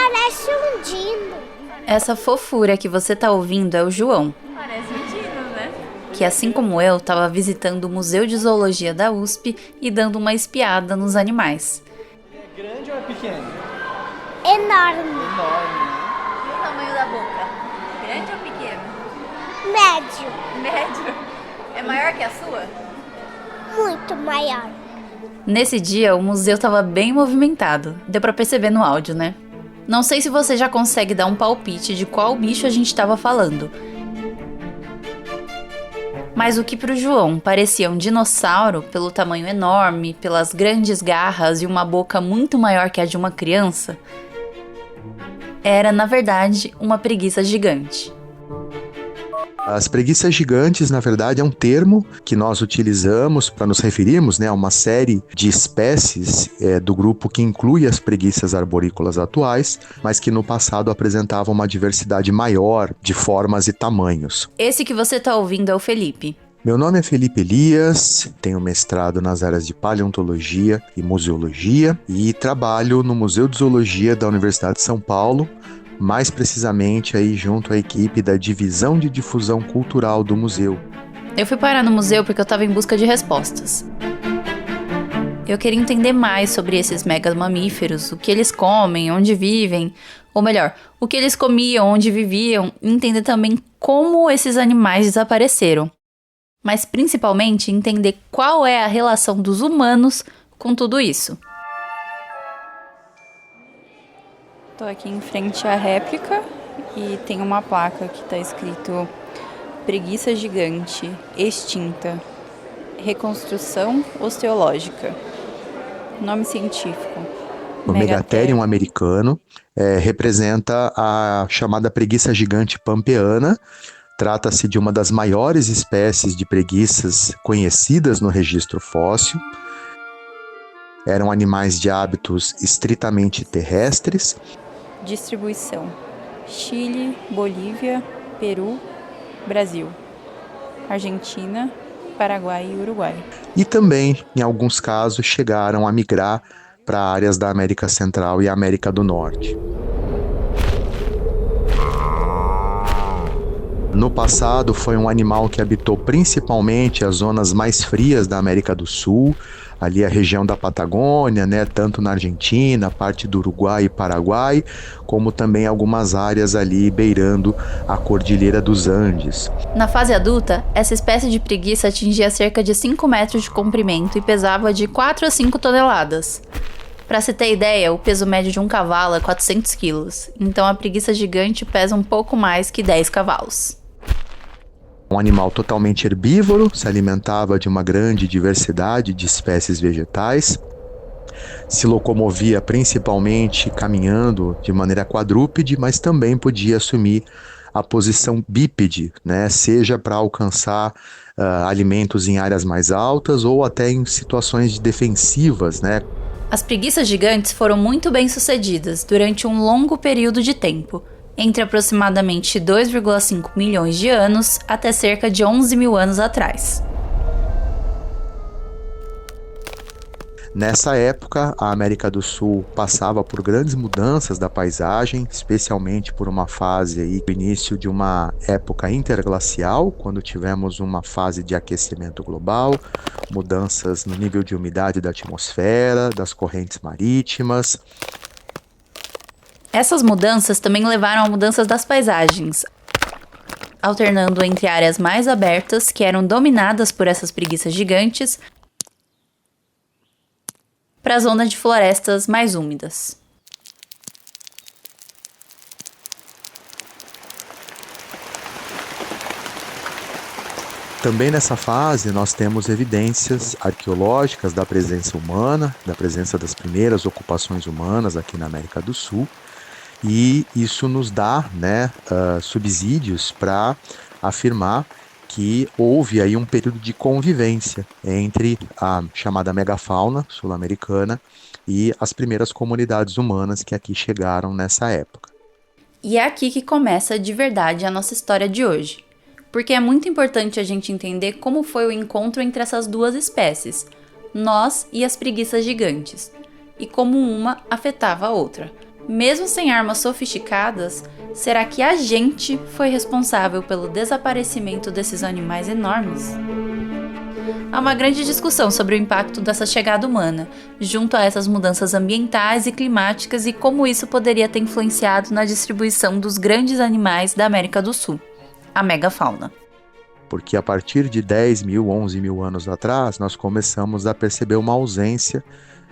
Parece um dino. Essa fofura que você tá ouvindo é o João. Parece um dino, né? Que assim como eu, estava visitando o Museu de Zoologia da USP e dando uma espiada nos animais. É grande ou é pequeno? Enorme. Enorme, né? E o tamanho da boca? Grande ou pequeno? Médio. Médio. É maior que a sua? Muito maior. Nesse dia, o museu estava bem movimentado. Deu pra perceber no áudio, né? Não sei se você já consegue dar um palpite de qual bicho a gente estava falando. Mas o que pro João parecia um dinossauro, pelo tamanho enorme, pelas grandes garras e uma boca muito maior que a de uma criança, era, na verdade, uma preguiça gigante. As preguiças gigantes, na verdade, é um termo que nós utilizamos para nos referirmos, né, a uma série de espécies do grupo que inclui as preguiças arborícolas atuais, mas que no passado apresentavam uma diversidade maior de formas e tamanhos. Esse que você tá ouvindo é o Felipe. Meu nome é Felipe Elias, tenho mestrado nas áreas de paleontologia e museologia e trabalho no Museu de Zoologia da Universidade de São Paulo, mais precisamente aí junto à equipe da Divisão de Difusão Cultural do museu. Eu fui parar no museu porque eu estava em busca de respostas. Eu queria entender mais sobre esses mega mamíferos, o que eles comem, onde vivem, ou melhor, o que eles comiam, onde viviam, e entender também como esses animais desapareceram. Mas principalmente entender qual é a relação dos humanos com tudo isso. Tô aqui em frente à réplica e tem uma placa que tá escrito Preguiça gigante, extinta, reconstrução osteológica. Nome científico. O Megatherium americano representa a chamada preguiça gigante pampeana. Trata-se de uma das maiores espécies de preguiças conhecidas no registro fóssil. Eram animais de hábitos estritamente terrestres. Distribuição: Chile, Bolívia, Peru, Brasil, Argentina, Paraguai e Uruguai. E também, em alguns casos, chegaram a migrar para áreas da América Central e América do Norte. No passado, foi um animal que habitou principalmente as zonas mais frias da América do Sul, ali a região da Patagônia, né, tanto na Argentina, parte do Uruguai e Paraguai, como também algumas áreas ali beirando a Cordilheira dos Andes. Na fase adulta, essa espécie de preguiça atingia cerca de 5 metros de comprimento e pesava de 4 a 5 toneladas. Para se ter ideia, o peso médio de um cavalo é 400 quilos, então a preguiça gigante pesa um pouco mais que 10 cavalos. Um animal totalmente herbívoro, se alimentava de uma grande diversidade de espécies vegetais, se locomovia principalmente caminhando de maneira quadrúpede, mas também podia assumir a posição bípede, né? Seja para alcançar alimentos em áreas mais altas ou até em situações defensivas, né? As preguiças gigantes foram muito bem sucedidas durante um longo período de tempo, entre aproximadamente 2,5 milhões de anos até cerca de 11 mil anos atrás. Nessa época, a América do Sul passava por grandes mudanças da paisagem, especialmente por uma fase aí, o início de uma época interglacial, quando tivemos uma fase de aquecimento global, mudanças no nível de umidade da atmosfera, das correntes marítimas. Essas mudanças também levaram a mudanças das paisagens, alternando entre áreas mais abertas, que eram dominadas por essas preguiças gigantes, para a zona de florestas mais úmidas. Também nessa fase nós temos evidências arqueológicas da presença humana, da presença das primeiras ocupações humanas aqui na América do Sul, e isso nos dá, subsídios para afirmar que houve aí um período de convivência entre a chamada megafauna sul-americana e as primeiras comunidades humanas que aqui chegaram nessa época. E é aqui que começa de verdade a nossa história de hoje, porque é muito importante a gente entender como foi o encontro entre essas duas espécies, nós e as preguiças gigantes, e como uma afetava a outra. Mesmo sem armas sofisticadas, será que a gente foi responsável pelo desaparecimento desses animais enormes? Há uma grande discussão sobre o impacto dessa chegada humana, junto a essas mudanças ambientais e climáticas e como isso poderia ter influenciado na distribuição dos grandes animais da América do Sul, a megafauna. Porque a partir de 10 mil, 11 mil anos atrás, nós começamos a perceber uma ausência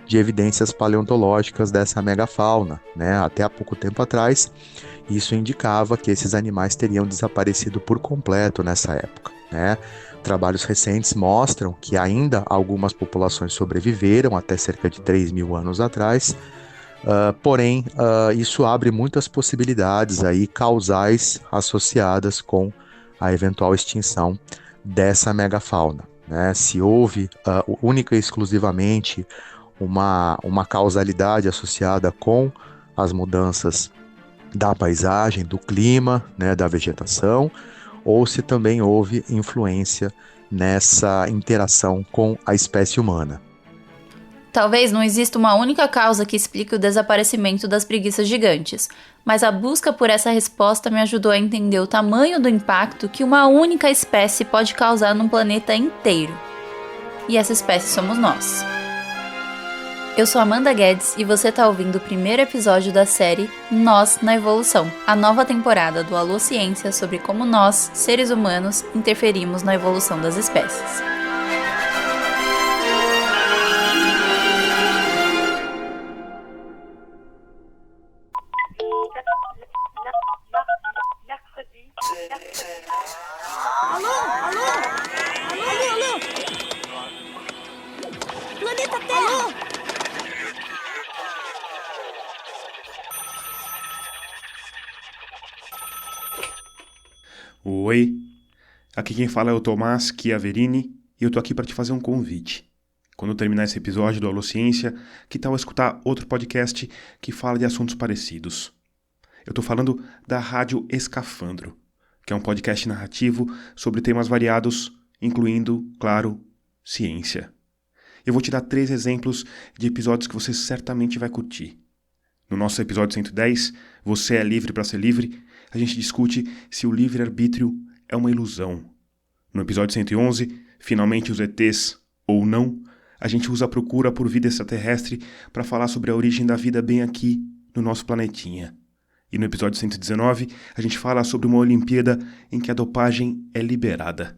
de evidências paleontológicas dessa megafauna, né? Até há pouco tempo atrás, isso indicava que esses animais teriam desaparecido por completo nessa época, né? Trabalhos recentes mostram que ainda algumas populações sobreviveram até cerca de 3 mil anos atrás, porém, isso abre muitas possibilidades aí causais associadas com a eventual extinção dessa megafauna, né? Se houve única e exclusivamente uma causalidade associada com as mudanças da paisagem, do clima, né, da vegetação, ou se também houve influência nessa interação com a espécie humana. Talvez não exista uma única causa que explique o desaparecimento das preguiças gigantes, mas a busca por essa resposta me ajudou a entender o tamanho do impacto que uma única espécie pode causar num planeta inteiro. E essa espécie somos nós. Eu sou Amanda Guedes e você está ouvindo o primeiro episódio da série Nós na Evolução, a nova temporada do Alô Ciência sobre como nós, seres humanos, interferimos na evolução das espécies. Planeta Terra! Oi, aqui quem fala é o Tomás Chiaverini e eu tô aqui para te fazer um convite. Quando eu terminar esse episódio do Alô Ciência, que tal escutar outro podcast que fala de assuntos parecidos? Eu tô falando da Rádio Escafandro, que é um podcast narrativo sobre temas variados, incluindo, claro, ciência. Eu vou te dar 3 exemplos de episódios que você certamente vai curtir. No nosso episódio 110, Você é livre para ser livre, a gente discute se o livre-arbítrio é uma ilusão. No episódio 111, Finalmente os ETs ou não, a gente usa a procura por vida extraterrestre para falar sobre a origem da vida bem aqui no nosso planetinha. E no episódio 119, a gente fala sobre uma Olimpíada em que a dopagem é liberada.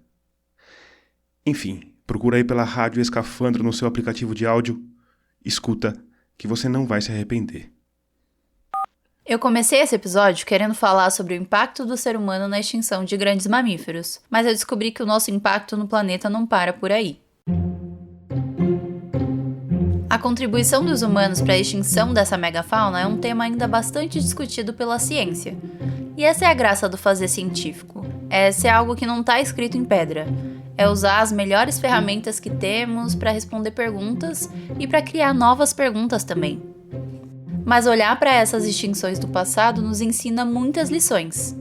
Enfim, procura aí pela Rádio Escafandro no seu aplicativo de áudio. Escuta, que você não vai se arrepender. Eu comecei esse episódio querendo falar sobre o impacto do ser humano na extinção de grandes mamíferos, mas eu descobri que o nosso impacto no planeta não para por aí. A contribuição dos humanos para a extinção dessa megafauna é um tema ainda bastante discutido pela ciência. E essa é a graça do fazer científico. É ser algo que não está escrito em pedra. É usar as melhores ferramentas que temos para responder perguntas e para criar novas perguntas também. Mas olhar para essas extinções do passado nos ensina muitas lições.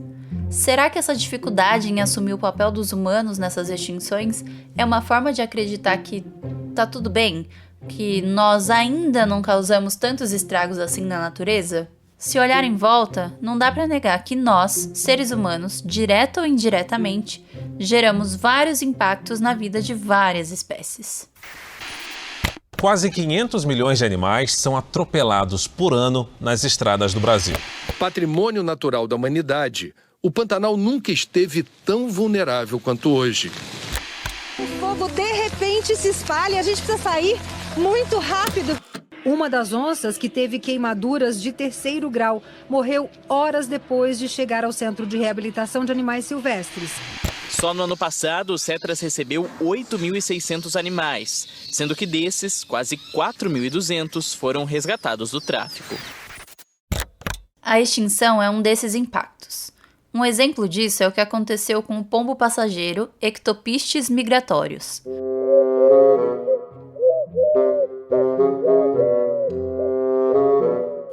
Será que essa dificuldade em assumir o papel dos humanos nessas extinções é uma forma de acreditar que tá tudo bem? Que nós ainda não causamos tantos estragos assim na natureza? Se olhar em volta, não dá para negar que nós, seres humanos, direta ou indiretamente, geramos vários impactos na vida de várias espécies. Quase 500 milhões de animais são atropelados por ano nas estradas do Brasil. Patrimônio natural da humanidade, o Pantanal nunca esteve tão vulnerável quanto hoje. O fogo de repente se espalha, a gente precisa sair muito rápido. Uma das onças, que teve queimaduras de 3º grau, morreu horas depois de chegar ao Centro de Reabilitação de Animais Silvestres. Só no ano passado, o CETRAS recebeu 8.600 animais, sendo que desses, quase 4.200 foram resgatados do tráfico. A extinção é um desses impactos. Um exemplo disso é o que aconteceu com o pombo passageiro Ectopistes migratorius.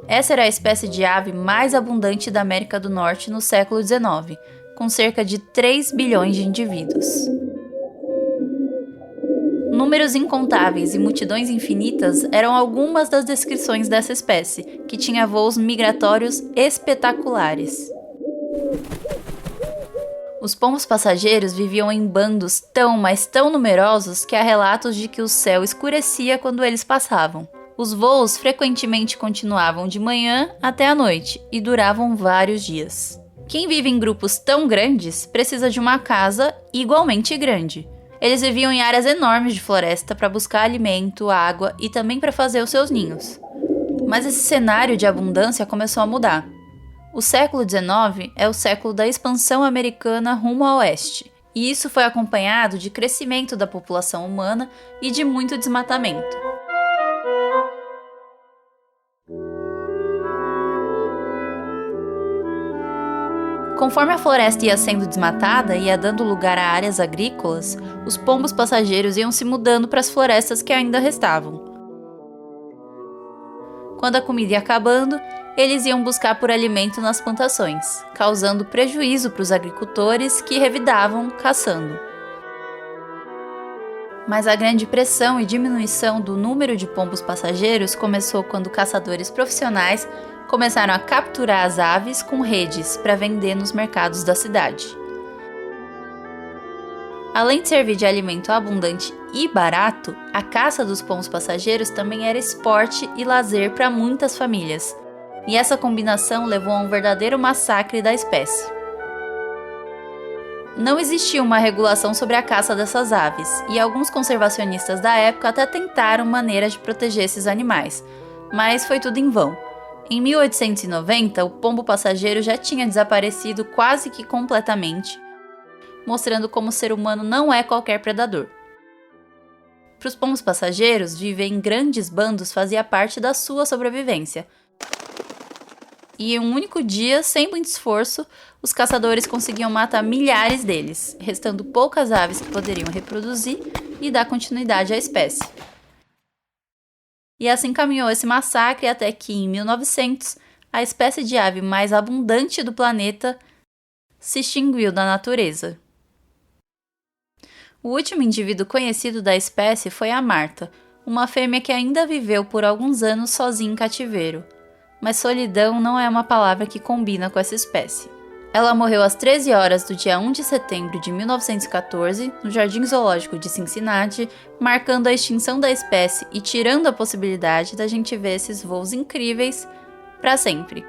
Essa era a espécie de ave mais abundante da América do Norte no século XIX, com cerca de 3 bilhões de indivíduos. Números incontáveis e multidões infinitas eram algumas das descrições dessa espécie, que tinha voos migratórios espetaculares. Os pombos passageiros viviam em bandos tão, mas tão numerosos que há relatos de que o céu escurecia quando eles passavam. Os voos frequentemente continuavam de manhã até a noite e duravam vários dias. Quem vive em grupos tão grandes precisa de uma casa igualmente grande. Eles viviam em áreas enormes de floresta para buscar alimento, água e também para fazer os seus ninhos. Mas esse cenário de abundância começou a mudar. O século XIX é o século da expansão americana rumo ao oeste, e isso foi acompanhado de crescimento da população humana e de muito desmatamento. Conforme a floresta ia sendo desmatada e ia dando lugar a áreas agrícolas, os pombos passageiros iam se mudando para as florestas que ainda restavam. Quando a comida ia acabando, eles iam buscar por alimento nas plantações, causando prejuízo para os agricultores que revidavam caçando. Mas a grande pressão e diminuição do número de pombos passageiros começou quando caçadores profissionais começaram a capturar as aves com redes para vender nos mercados da cidade. Além de servir de alimento abundante e barato, a caça dos pombos passageiros também era esporte e lazer para muitas famílias, e essa combinação levou a um verdadeiro massacre da espécie. Não existia uma regulação sobre a caça dessas aves, e alguns conservacionistas da época até tentaram maneiras de proteger esses animais, mas foi tudo em vão. Em 1890, o pombo passageiro já tinha desaparecido quase que completamente, mostrando como o ser humano não é qualquer predador. Para os pombos passageiros, viver em grandes bandos fazia parte da sua sobrevivência. E em um único dia, sem muito esforço, os caçadores conseguiam matar milhares deles, restando poucas aves que poderiam reproduzir e dar continuidade à espécie. E assim caminhou esse massacre até que, em 1900, a espécie de ave mais abundante do planeta se extinguiu da natureza. O último indivíduo conhecido da espécie foi a marta, uma fêmea que ainda viveu por alguns anos sozinha em cativeiro. Mas solidão não é uma palavra que combina com essa espécie. Ela morreu às 13 horas do dia 1 de setembro de 1914, no Jardim Zoológico de Cincinnati, marcando a extinção da espécie e tirando a possibilidade da gente ver esses voos incríveis para sempre.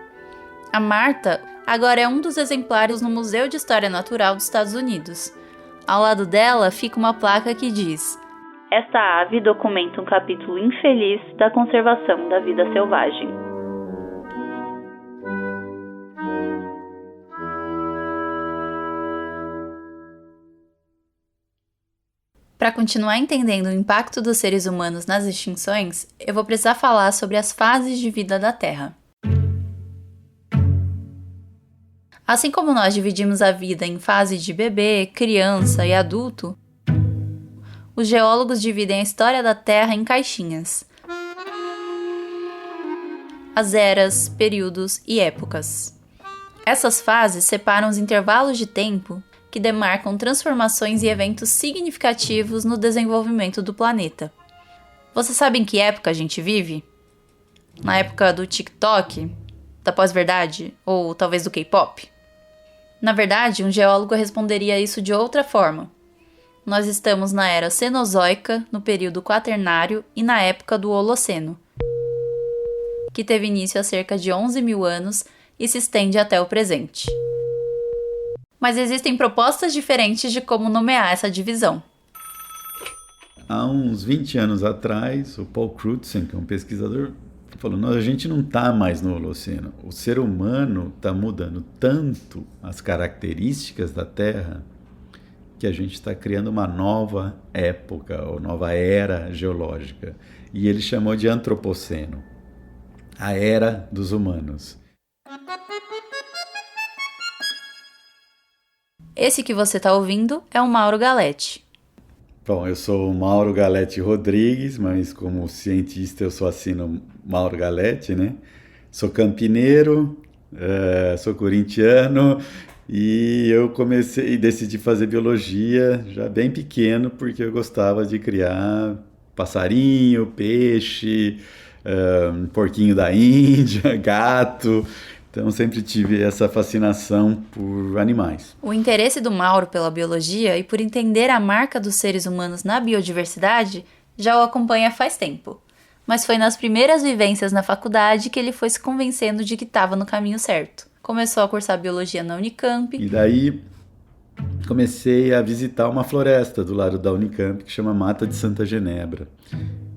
A marta agora é um dos exemplares no Museu de História Natural dos Estados Unidos. Ao lado dela fica uma placa que diz: "Esta ave documenta um capítulo infeliz da conservação da vida selvagem." Para continuar entendendo o impacto dos seres humanos nas extinções, eu vou precisar falar sobre as fases de vida da Terra. Assim como nós dividimos a vida em fase de bebê, criança e adulto, os geólogos dividem a história da Terra em caixinhas. As eras, períodos e épocas. Essas fases separam os intervalos de tempo que demarcam transformações e eventos significativos no desenvolvimento do planeta. Você sabe em que época a gente vive? Na época do TikTok? Da pós-verdade? Ou talvez do K-pop? Na verdade, um geólogo responderia isso de outra forma. Nós estamos na era Cenozoica, no período Quaternário e na época do Holoceno, que teve início há cerca de 11 mil anos e se estende até o presente. Mas existem propostas diferentes de como nomear essa divisão. Há uns 20 anos atrás, o Paul Crutzen, que é um pesquisador, falou: a gente não está mais no Holoceno. O ser humano está mudando tanto as características da Terra que a gente está criando uma nova época, ou nova era geológica. E ele chamou de Antropoceno, a era dos humanos. Esse que você está ouvindo é o Mauro Galletti. Bom, eu sou o Mauro Galletti Rodrigues, mas como cientista eu só assino Mauro Galletti, né? Sou campineiro, sou corintiano E eu comecei e decidi fazer biologia já bem pequeno, porque eu gostava de criar passarinho, peixe, porquinho da Índia, gato. Então sempre tive essa fascinação por animais. O interesse do Mauro pela biologia e por entender a marca dos seres humanos na biodiversidade já o acompanha faz tempo. Mas foi nas primeiras vivências na faculdade que ele foi se convencendo de que estava no caminho certo. Começou a cursar biologia na Unicamp. E daí comecei a visitar uma floresta do lado da Unicamp que chama Mata de Santa Genebra.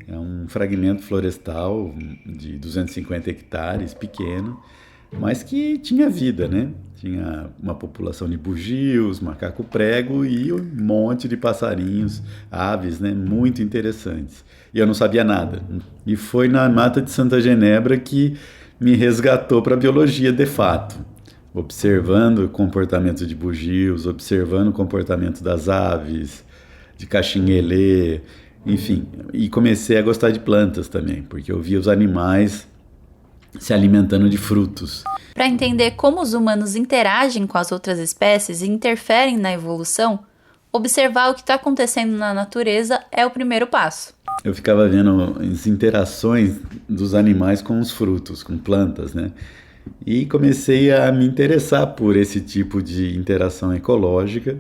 É um fragmento florestal de 250 hectares, pequeno, mas que tinha vida, né? Tinha uma população de bugios, macaco-prego e um monte de passarinhos, aves, né? Muito interessantes. E eu não sabia nada. E foi na Mata de Santa Genebra que me resgatou para a biologia de fato. Observando o comportamento de bugios, observando o comportamento das aves, de caxinguelê, enfim. E comecei a gostar de plantas também, porque eu via os animais se alimentando de frutos. Para entender como os humanos interagem com as outras espécies e interferem na evolução, observar o que está acontecendo na natureza é o primeiro passo. Eu ficava vendo as interações dos animais com os frutos, com plantas, né? E comecei a me interessar por esse tipo de interação ecológica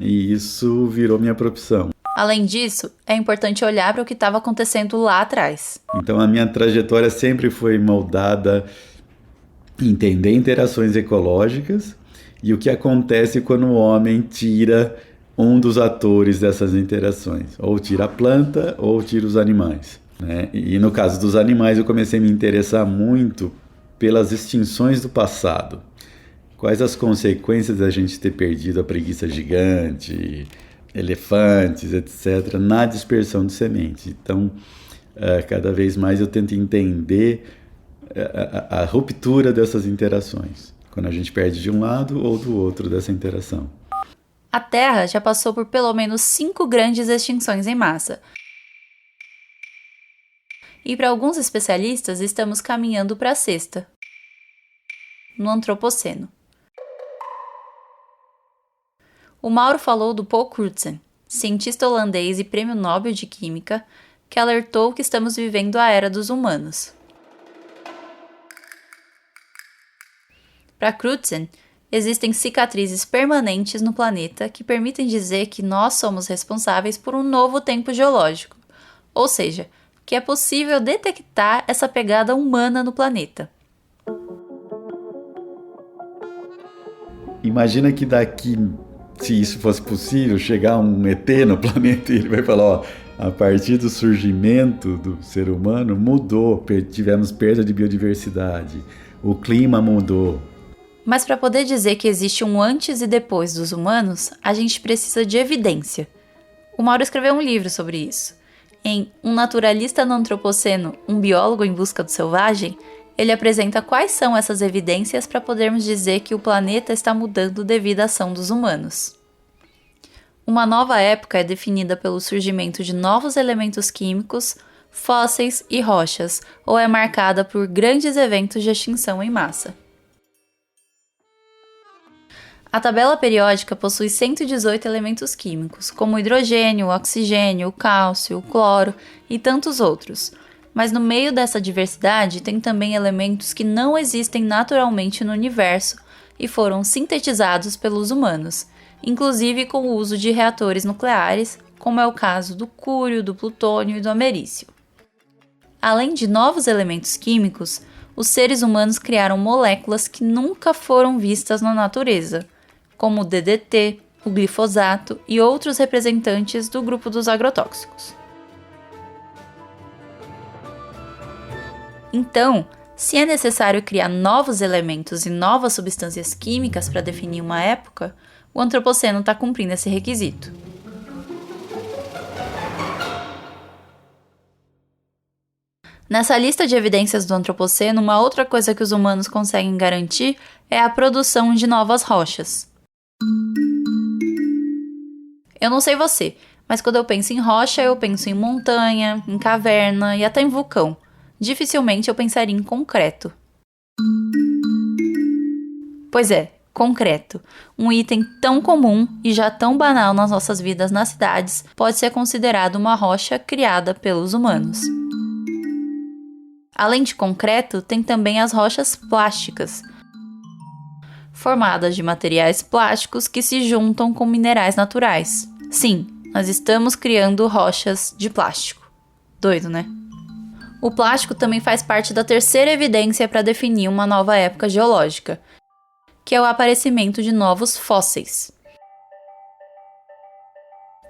e isso virou minha profissão. Além disso, é importante olhar para o que estava acontecendo lá atrás. Então a minha trajetória sempre foi moldada em entender interações ecológicas e o que acontece quando o homem tira um dos atores dessas interações, ou tira a planta ou tira os animais, né? E no caso dos animais eu comecei a me interessar muito pelas extinções do passado. Quais as consequências da gente ter perdido a preguiça gigante, elefantes, etc., na dispersão de sementes. Então, cada vez mais eu tento entender a ruptura dessas interações, quando a gente perde de um lado ou do outro dessa interação. A Terra já passou por pelo menos 5 grandes extinções em massa. E para alguns especialistas, estamos caminhando para a 6ª, no Antropoceno. O Mauro falou do Paul Crutzen, cientista holandês e prêmio Nobel de Química, que alertou que estamos vivendo a era dos humanos. Para Crutzen, existem cicatrizes permanentes no planeta que permitem dizer que nós somos responsáveis por um novo tempo geológico, ou seja, que é possível detectar essa pegada humana no planeta. Imagina que daqui, se isso fosse possível, chegar um ET no planeta e ele vai falar, ó, a partir do surgimento do ser humano mudou, tivemos perda de biodiversidade, o clima mudou. Mas para poder dizer que existe um antes e depois dos humanos, a gente precisa de evidência. O Mauro escreveu um livro sobre isso. Em Um Naturalista no Antropoceno, um biólogo em busca do selvagem, ele apresenta quais são essas evidências para podermos dizer que o planeta está mudando devido à ação dos humanos. Uma nova época é definida pelo surgimento de novos elementos químicos, fósseis e rochas, ou é marcada por grandes eventos de extinção em massa. A tabela periódica possui 118 elementos químicos, como o hidrogênio, o oxigênio, o cálcio, o cloro e tantos outros. Mas no meio dessa diversidade tem também elementos que não existem naturalmente no universo e foram sintetizados pelos humanos, inclusive com o uso de reatores nucleares, como é o caso do cúrio, do plutônio e do americio. Além de novos elementos químicos, os seres humanos criaram moléculas que nunca foram vistas na natureza, como o DDT, o glifosato e outros representantes do grupo dos agrotóxicos. Então, se é necessário criar novos elementos e novas substâncias químicas para definir uma época, o Antropoceno está cumprindo esse requisito. Nessa lista de evidências do Antropoceno, uma outra coisa que os humanos conseguem garantir é a produção de novas rochas. Eu não sei você, mas quando eu penso em rocha, eu penso em montanha, em caverna e até em vulcão. Dificilmente eu pensaria em concreto. Pois é, concreto. Um item tão comum e já tão banal nas nossas vidas nas cidades pode ser considerado uma rocha criada pelos humanos. Além de concreto, tem também as rochas plásticas, formadas de materiais plásticos que se juntam com minerais naturais. Sim, nós estamos criando rochas de plástico. Doido, né? O plástico também faz parte da terceira evidência para definir uma nova época geológica, que é o aparecimento de novos fósseis.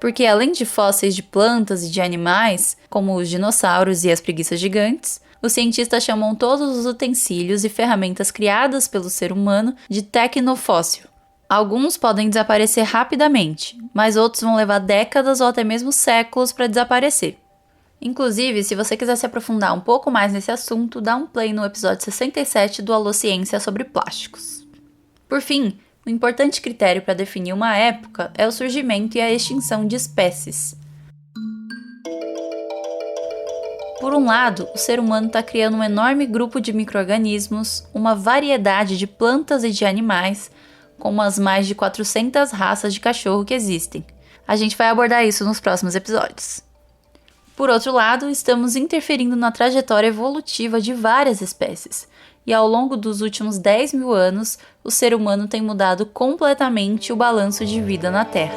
Porque além de fósseis de plantas e de animais, como os dinossauros e as preguiças gigantes, os cientistas chamam todos os utensílios e ferramentas criadas pelo ser humano de tecnofóssil. Alguns podem desaparecer rapidamente, mas outros vão levar décadas ou até mesmo séculos para desaparecer. Inclusive, se você quiser se aprofundar um pouco mais nesse assunto, dá um play no episódio 67 do Alô Ciência sobre plásticos. Por fim, o importante critério para definir uma época é o surgimento e a extinção de espécies. Por um lado, o ser humano está criando um enorme grupo de micro-organismos, uma variedade de plantas e de animais, como as mais de 400 raças de cachorro que existem. A gente vai abordar isso nos próximos episódios. Por outro lado, estamos interferindo na trajetória evolutiva de várias espécies, e ao longo dos últimos 10 mil anos, o ser humano tem mudado completamente o balanço de vida na Terra.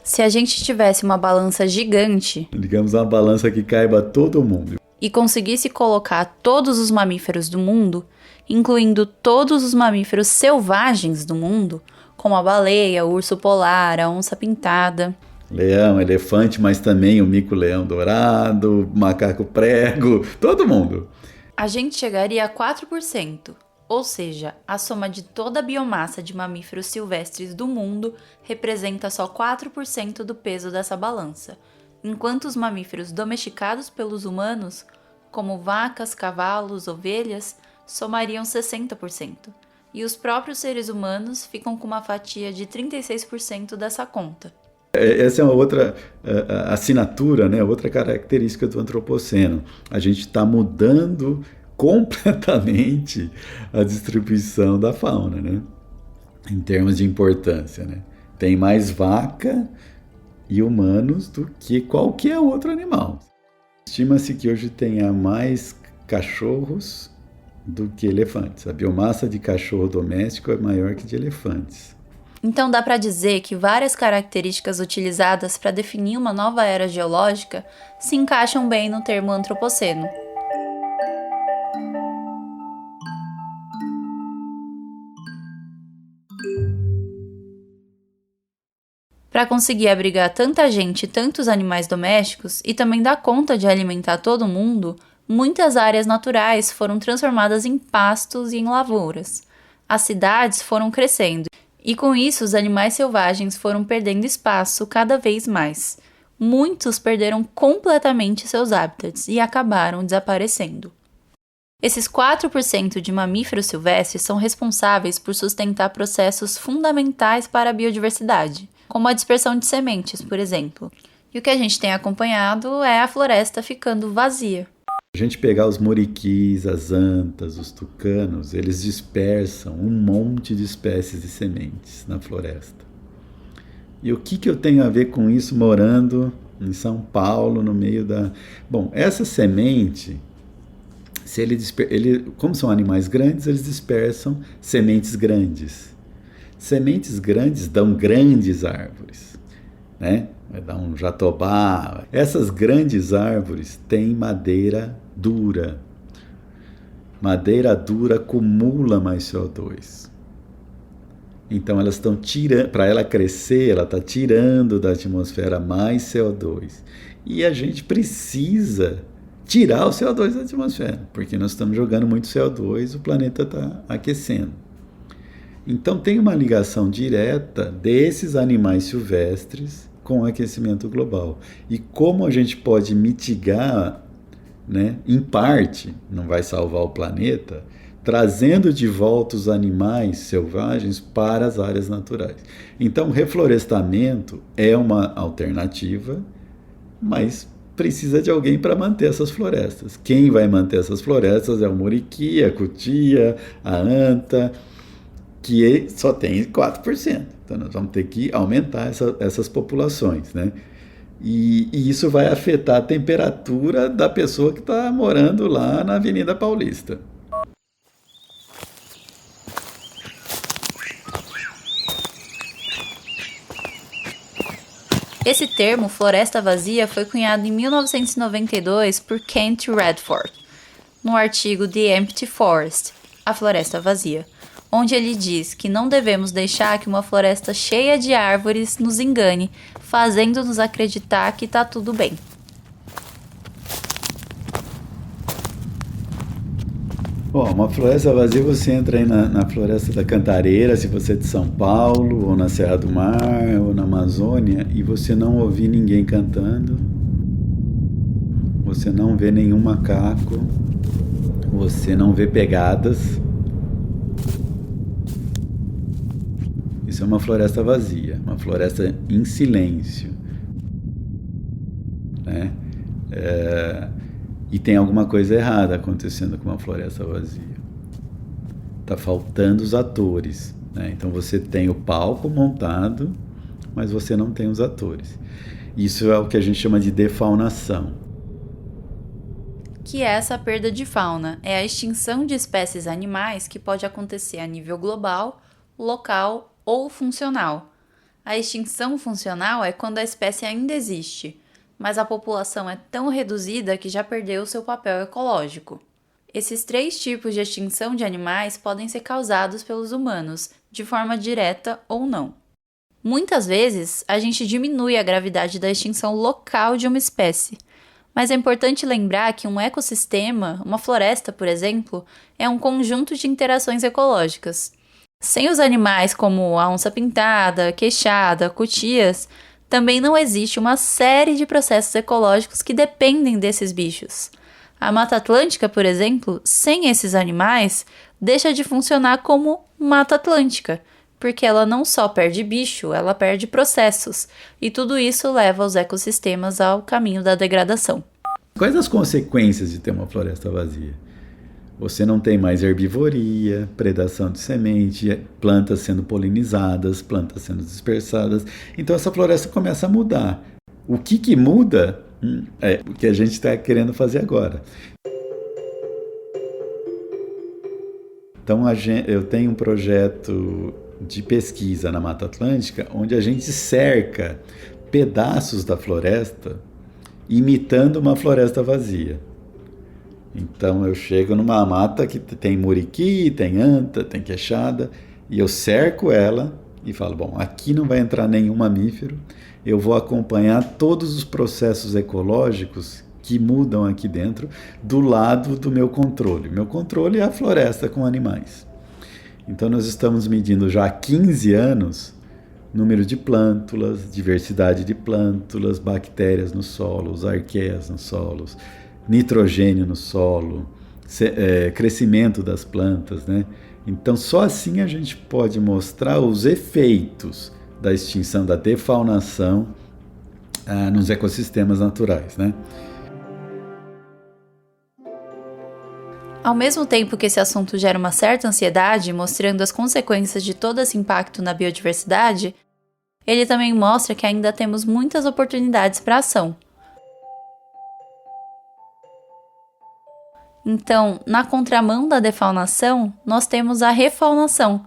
Se a gente tivesse uma balança gigante, digamos uma balança que caiba todo mundo, e conseguisse colocar todos os mamíferos do mundo, incluindo todos os mamíferos selvagens do mundo, como a baleia, o urso polar, a onça-pintada, leão, elefante, mas também o mico-leão dourado, macaco prego, todo mundo, a gente chegaria a 4%, ou seja, a soma de toda a biomassa de mamíferos silvestres do mundo representa só 4% do peso dessa balança, enquanto os mamíferos domesticados pelos humanos, como vacas, cavalos, ovelhas, somariam 60%, e os próprios seres humanos ficam com uma fatia de 36% dessa conta. Essa é uma outra assinatura, né? Outra característica do antropoceno. A gente está mudando completamente a distribuição da fauna, né? Em termos de importância, né? Tem mais vaca e humanos do que qualquer outro animal. Estima-se que hoje tenha mais cachorros do que elefantes. A biomassa de cachorro doméstico é maior que de elefantes. Então dá para dizer que várias características utilizadas para definir uma nova era geológica se encaixam bem no termo antropoceno. Para conseguir abrigar tanta gente e tantos animais domésticos e também dar conta de alimentar todo mundo, muitas áreas naturais foram transformadas em pastos e em lavouras. As cidades foram crescendo. E com isso, os animais selvagens foram perdendo espaço cada vez mais. Muitos perderam completamente seus hábitats e acabaram desaparecendo. Esses 4% de mamíferos silvestres são responsáveis por sustentar processos fundamentais para a biodiversidade, como a dispersão de sementes, por exemplo. E o que a gente tem acompanhado é a floresta ficando vazia. A gente pegar os muriquis, as antas, os tucanos, eles dispersam um monte de espécies de sementes na floresta. E o que eu tenho a ver com isso morando em São Paulo, no meio da... Bom, essa semente, como são animais grandes, eles dispersam sementes grandes. Sementes grandes dão grandes árvores, né? Vai dar um jatobá. Essas grandes árvores têm madeira dura. Madeira dura acumula mais CO2. Então elas estão tirando, para ela crescer, ela está tirando da atmosfera mais CO2. E a gente precisa tirar o CO2 da atmosfera, porque nós estamos jogando muito CO2, o planeta está aquecendo. Então tem uma ligação direta desses animais silvestres com o aquecimento global. E como a gente pode mitigar, né, em parte, não vai salvar o planeta, trazendo de volta os animais selvagens para as áreas naturais. Então, reflorestamento é uma alternativa, mas precisa de alguém para manter essas florestas. Quem vai manter essas florestas é o muriqui, a cutia, a anta. que só tem 4%. Então nós vamos ter que aumentar essas populações, né? E isso vai afetar a temperatura da pessoa que está morando lá na Avenida Paulista. Esse termo, floresta vazia, foi cunhado em 1992 por Kent Redford, no artigo The Empty Forest, a floresta vazia, onde ele diz que não devemos deixar que uma floresta cheia de árvores nos engane, fazendo-nos acreditar que está tudo bem. Bom, uma floresta vazia, você entra aí na Floresta da Cantareira, se você é de São Paulo, ou na Serra do Mar, ou na Amazônia, e você não ouvir ninguém cantando, você não vê nenhum macaco, você não vê pegadas. Isso é uma floresta vazia, uma floresta em silêncio, né? E tem alguma coisa errada acontecendo com uma floresta vazia. Está faltando os atores, né? Então você tem o palco montado, mas você não tem os atores. Isso é o que a gente chama de defaunação. Que é essa perda de fauna? É a extinção de espécies animais que pode acontecer a nível global, local ou funcional. A extinção funcional é quando a espécie ainda existe, mas a população é tão reduzida que já perdeu seu papel ecológico. Esses 3 tipos de extinção de animais podem ser causados pelos humanos, de forma direta ou não. Muitas vezes, a gente diminui a gravidade da extinção local de uma espécie, mas é importante lembrar que um ecossistema, uma floresta, por exemplo, é um conjunto de interações ecológicas. Sem os animais como a onça-pintada, queixada, cutias, também não existe uma série de processos ecológicos que dependem desses bichos. A Mata Atlântica, por exemplo, sem esses animais, deixa de funcionar como Mata Atlântica, porque ela não só perde bicho, ela perde processos, e tudo isso leva os ecossistemas ao caminho da degradação. Quais as consequências de ter uma floresta vazia? Você não tem mais herbivoria, predação de semente, plantas sendo polinizadas, plantas sendo dispersadas. Então essa floresta começa a mudar. O que muda é o que a gente está querendo fazer agora. Então eu tenho um projeto de pesquisa na Mata Atlântica, onde a gente cerca pedaços da floresta imitando uma floresta vazia. Então eu chego numa mata que tem muriqui, tem anta, tem queixada, e eu cerco ela e falo, bom, aqui não vai entrar nenhum mamífero, eu vou acompanhar todos os processos ecológicos que mudam aqui dentro do lado do meu controle. Meu controle é a floresta com animais. Então nós estamos medindo já há 15 anos número de plântulas, diversidade de plântulas, bactérias no solo, os arqueias nos solos, nitrogênio no solo, crescimento das plantas, né? Então só assim a gente pode mostrar os efeitos da extinção, da defaunação nos ecossistemas naturais, né? Ao mesmo tempo que esse assunto gera uma certa ansiedade, mostrando as consequências de todo esse impacto na biodiversidade, ele também mostra que ainda temos muitas oportunidades para ação. Então, na contramão da defaunação, nós temos a refaunação,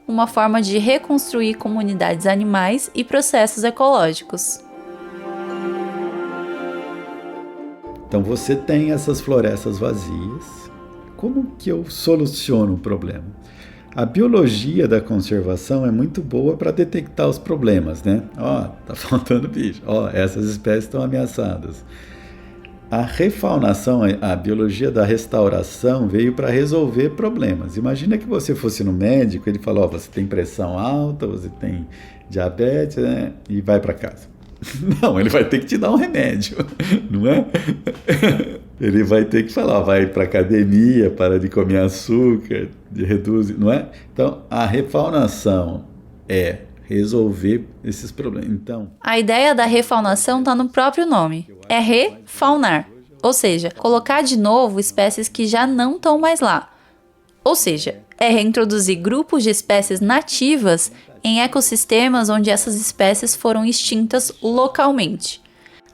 uma forma de reconstruir comunidades animais e processos ecológicos. Então você tem essas florestas vazias. Como que eu soluciono o problema? A biologia da conservação é muito boa para detectar os problemas, né? Tá faltando bicho. Essas espécies estão ameaçadas. A refaunação, a biologia da restauração veio para resolver problemas. Imagina que você fosse no médico, ele falou, você tem pressão alta, você tem diabetes, né? E vai para casa. Não, ele vai ter que te dar um remédio, não é? Ele vai ter que falar, vai para academia, para de comer açúcar, reduz, não é? Então, a refaunação é resolver esses problemas. Então, a ideia da refaunação está no próprio nome, é refaunar. Ou seja, colocar de novo espécies que já não estão mais lá. Ou seja, é reintroduzir grupos de espécies nativas em ecossistemas onde essas espécies foram extintas localmente.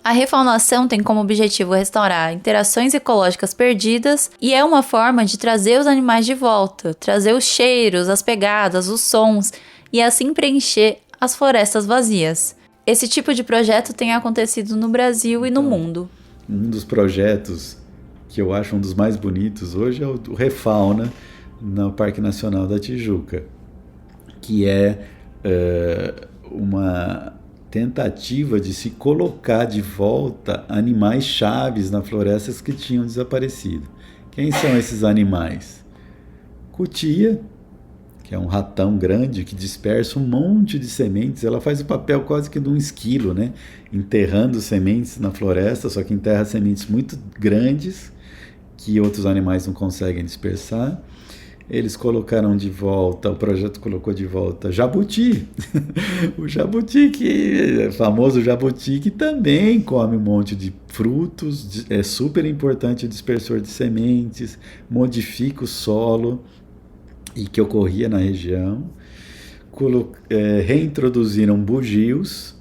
A refaunação tem como objetivo restaurar interações ecológicas perdidas e é uma forma de trazer os animais de volta, trazer os cheiros, as pegadas, os sons e assim preencher as florestas vazias. Esse tipo de projeto tem acontecido no Brasil e no mundo. Um dos projetos que eu acho um dos mais bonitos hoje é o Refauna no Parque Nacional da Tijuca, que é uma tentativa de se colocar de volta animais chaves nas florestas que tinham desaparecido. Quem são esses animais? Cutia, que é um ratão grande que dispersa um monte de sementes. Ela faz o papel quase que de um esquilo, né? Enterrando sementes na floresta, só que enterra sementes muito grandes que outros animais não conseguem dispersar. Eles colocaram de volta, o projeto colocou de volta jabuti. O jabuti, que é famoso jabuti, que também come um monte de frutos, é super importante o dispersor de sementes, modifica o solo, e que ocorria na região. Reintroduziram bugios,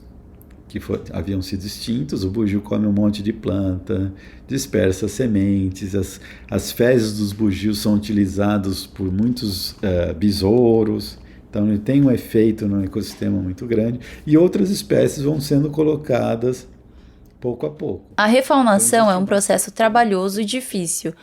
que haviam sido extintos. O bugio come um monte de planta, dispersa sementes, as fezes dos bugios são utilizados por muitos besouros, então ele tem um efeito no ecossistema muito grande, e outras espécies vão sendo colocadas pouco a pouco. A refaunação é um processo trabalhoso e difícil,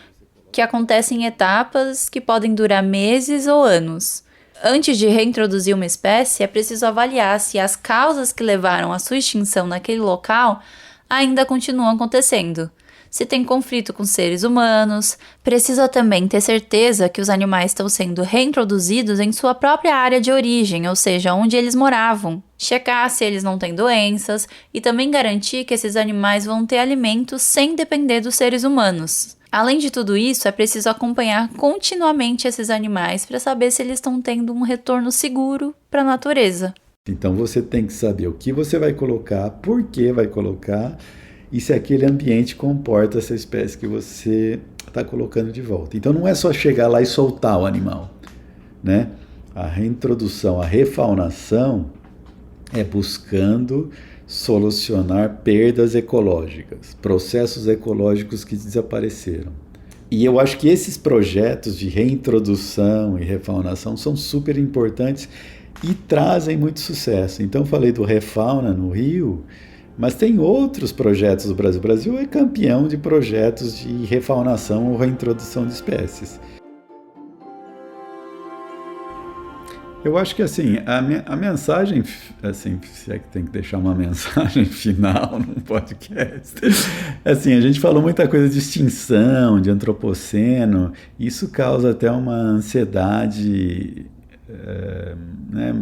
que acontece em etapas que podem durar meses ou anos. Antes de reintroduzir uma espécie, é preciso avaliar se as causas que levaram à sua extinção naquele local ainda continuam acontecendo. Se tem conflito com seres humanos, precisa também ter certeza que os animais estão sendo reintroduzidos em sua própria área de origem, ou seja, onde eles moravam. Checar se eles não têm doenças e também garantir que esses animais vão ter alimento sem depender dos seres humanos. Além de tudo isso, é preciso acompanhar continuamente esses animais para saber se eles estão tendo um retorno seguro para a natureza. Então você tem que saber o que você vai colocar, por que vai colocar e se aquele ambiente comporta essa espécie que você está colocando de volta. Então não é só chegar lá e soltar o animal, né? A reintrodução, a refaunação é buscando solucionar perdas ecológicas, processos ecológicos que desapareceram. E eu acho que esses projetos de reintrodução e refaunação são super importantes e trazem muito sucesso. Então eu falei do Refauna no Rio, mas tem outros projetos do Brasil. O Brasil é campeão de projetos de refaunação ou reintrodução de espécies. Eu acho que assim, a mensagem, assim, se é que tem que deixar uma mensagem final num podcast, assim, a gente falou muita coisa de extinção, de antropoceno, isso causa até uma ansiedade, né,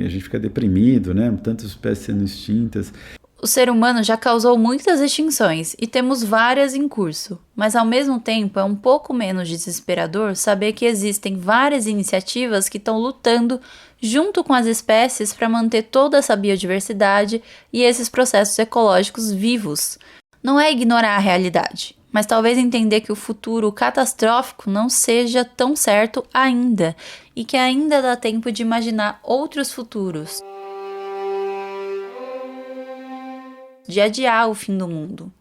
a gente fica deprimido, né, tantas espécies sendo extintas. O ser humano já causou muitas extinções e temos várias em curso, mas ao mesmo tempo é um pouco menos desesperador saber que existem várias iniciativas que estão lutando junto com as espécies para manter toda essa biodiversidade e esses processos ecológicos vivos. Não é ignorar a realidade, mas talvez entender que o futuro catastrófico não seja tão certo ainda e que ainda dá tempo de imaginar outros futuros, de adiar o fim do mundo.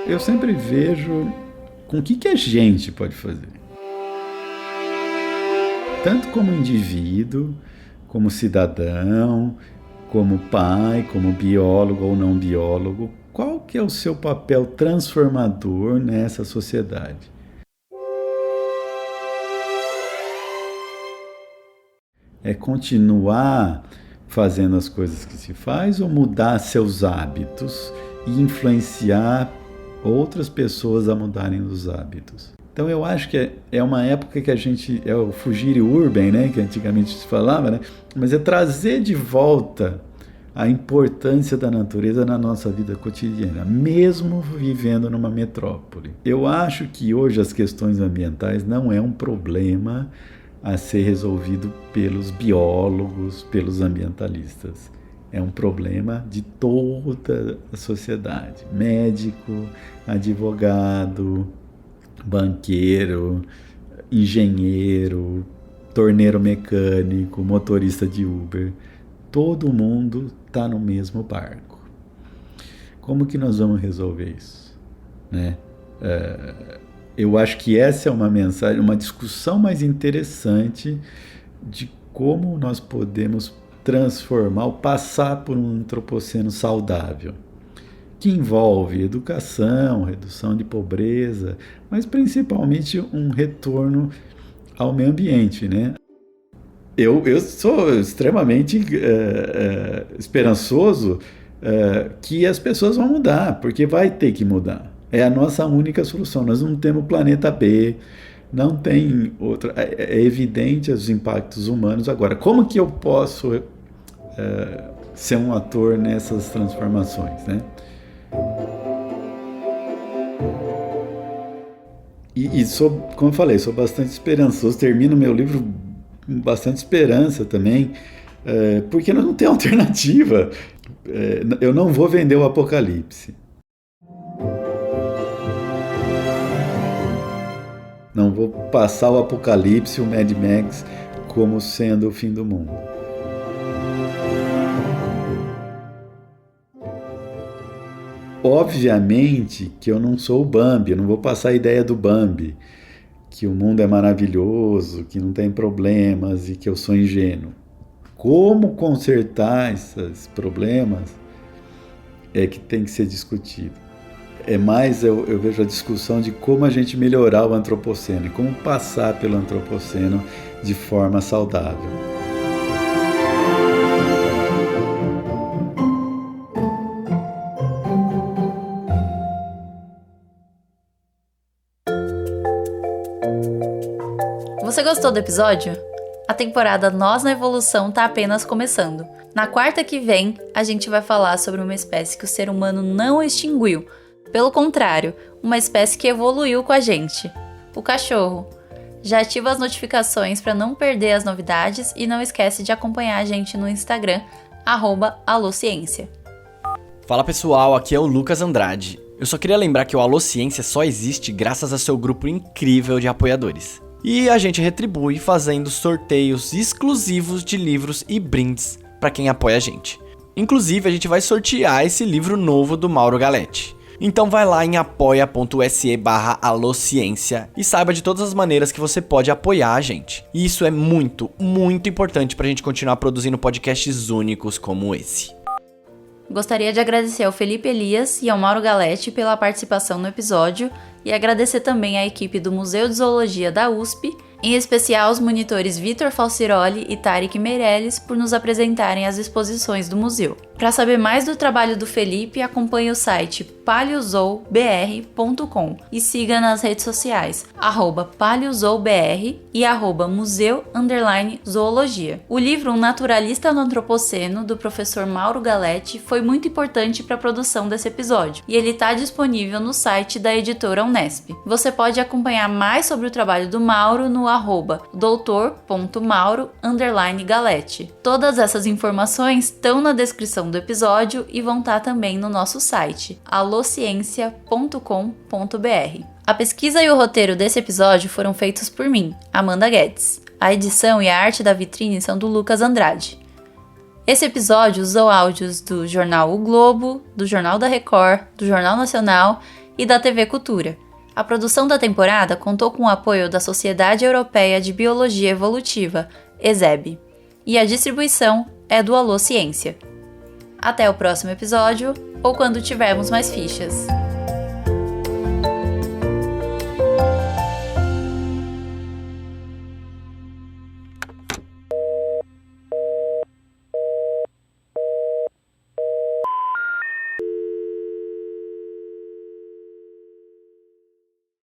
Eu sempre vejo com o que a gente pode fazer. Tanto como indivíduo, como cidadão, como pai, como biólogo ou não biólogo, qual que é o seu papel transformador nessa sociedade? É continuar fazendo as coisas que se faz ou mudar seus hábitos e influenciar outras pessoas a mudarem os hábitos? Então eu acho que é uma época que a gente, é o fugire urban, né, que antigamente se falava, né, mas é trazer de volta a importância da natureza na nossa vida cotidiana, mesmo vivendo numa metrópole. Eu acho que hoje as questões ambientais não é um problema a ser resolvido pelos biólogos, pelos ambientalistas. É um problema de toda a sociedade. Médico, advogado, banqueiro, engenheiro, torneiro mecânico, motorista de Uber. Todo mundo está no mesmo barco. Como que nós vamos resolver isso? Né? Eu acho que essa é uma mensagem, uma discussão mais interessante de como nós podemos transformar ou passar por um antropoceno saudável, que envolve educação, redução de pobreza, mas principalmente um retorno ao meio ambiente, né? Eu sou extremamente esperançoso que as pessoas vão mudar, porque vai ter que mudar. É a nossa única solução. Nós não temos planeta B, não tem outra. É evidente os impactos humanos. Agora, como que eu posso ser um ator nessas transformações, né? E sou, como eu falei, sou bastante esperançoso. Termino meu livro com bastante esperança também, porque nós não temos alternativa. Eu não vou vender o apocalipse. Não vou passar o apocalipse, o Mad Max, como sendo o fim do mundo. Obviamente que eu não sou o Bambi, eu não vou passar a ideia do Bambi, que o mundo é maravilhoso, que não tem problemas e que eu sou ingênuo. Como consertar esses problemas é que tem que ser discutido. É mais, eu vejo a discussão de como a gente melhorar o antropoceno e como passar pelo antropoceno de forma saudável. Você gostou do episódio? A temporada Nós na Evolução tá apenas começando. Na quarta que vem, a gente vai falar sobre uma espécie que o ser humano não extinguiu. Pelo contrário, uma espécie que evoluiu com a gente. O cachorro. Já ativa as notificações para não perder as novidades e não esquece de acompanhar a gente no Instagram, @alociência. Fala pessoal, aqui é o Lucas Andrade. Eu só queria lembrar que o Alô Ciência só existe graças ao seu grupo incrível de apoiadores. E a gente retribui fazendo sorteios exclusivos de livros e brindes para quem apoia a gente. Inclusive, a gente vai sortear esse livro novo do Mauro Galletti. Então vai lá em apoia.se/alociência e saiba de todas as maneiras que você pode apoiar a gente. E isso é muito, muito importante pra gente continuar produzindo podcasts únicos como esse. Gostaria de agradecer ao Felipe Elias e ao Mauro Galletti pela participação no episódio e agradecer também à equipe do Museu de Zoologia da USP, em especial os monitores Vitor Falciroli e Tarek Meirelles por nos apresentarem as exposições do museu. Para saber mais do trabalho do Felipe, acompanhe o site paleozoobr.com e siga nas redes sociais @paleozoobr e @museu_zoologia. O livro Um Naturalista no Antropoceno, do professor Mauro Galletti, foi muito importante para a produção desse episódio e ele está disponível no site da editora Unesp. Você pode acompanhar mais sobre o trabalho do Mauro no @doutor.mauro_Galletti. Todas essas informações estão na descrição do episódio e vão estar também no nosso site, alociencia.com.br. A pesquisa e o roteiro desse episódio foram feitos por mim, Amanda Guedes. A edição e a arte da vitrine são do Lucas Andrade. Esse episódio usou áudios do jornal O Globo, do Jornal da Record, do Jornal Nacional e da TV Cultura. A produção da temporada contou com o apoio da Sociedade Europeia de Biologia Evolutiva, ESEB, e a distribuição é do Alô Ciência. Até o próximo episódio, ou quando tivermos mais fichas.